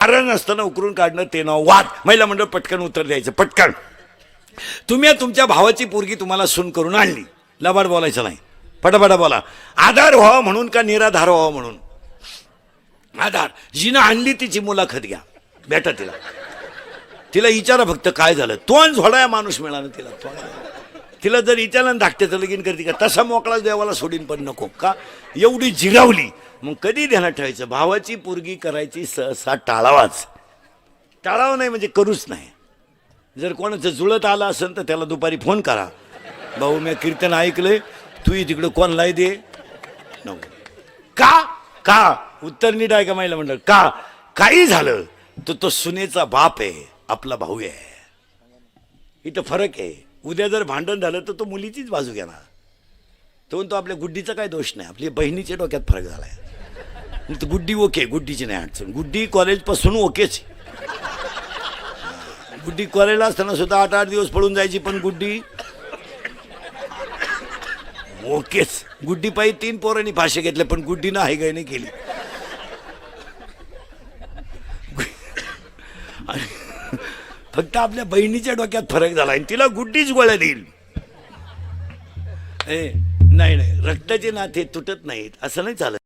कारण असताना उकरून काढणं ते नाव वाद. महिला मंडळ पटकन उत्तर द्यायचं पटकन. तुम्ही तुमच्या भावाची पोरगी तुम्हाला सून करून आणली, लबाड बोलायचं नाही, पटापटा बोला. आधार व्हावा म्हणून का निराधार व्हावा म्हणून? आधार. जिनं आणली तिची मुलाखत घ्या, भेटा तिला, तिला विचारा फक्त काय झालं. तोंड झोडाया माणूस मिळाला तिला. तिला जर विचारलं धाकट्याचं लगीन करते का, तसा मोकळा देवाला सोडीन पण नको का, एवढी जिरावली. मग कधी ध्यानात ठेवायचं, भावाची पोरगी करायची सहसा टाळावाच. टाळावं नाही म्हणजे करूच नाही. जर कोणाचं जुळत आलं असेल तर त्याला दुपारी फोन करा, भाऊ मी कीर्तन ऐकलंय, तू तिकडं कोणलाही दे. नको. का का उत्तर नीट आहे का महिला मंडळ? का काही झालं तर तो सुनेचा बाप आहे, आपला भाऊ आहे. इथं फरक आहे. उद्या जर भांडण झालं तर तो मुलीचीच बाजू घेणार. तो आपल्या गुड्डीचा काय दोष नाही, आपल्या बहिणीच्या डोक्यात फरक झालाय. गुड्डी ओके, गुड्डीची नाही अडचण. गुड्डी कॉलेजपासून ओकेच. गुड्डी कॉलेजला असताना सुद्धा 8-8 दिवस पळून जायची, पण गुड्डी ओकेच. गुड्डी पायी 3 पोरांनी फाशी घेतले, पण गुड्डीनं हाय गाय नाही केली. फक्त आपल्या बहिणीच्या डोक्यात फरक झाला आणि तिला गुड्डीच गोळ्या देईल. नाही नाही, रक्ताचे नाते तुटत नाहीत असं नाही चालत.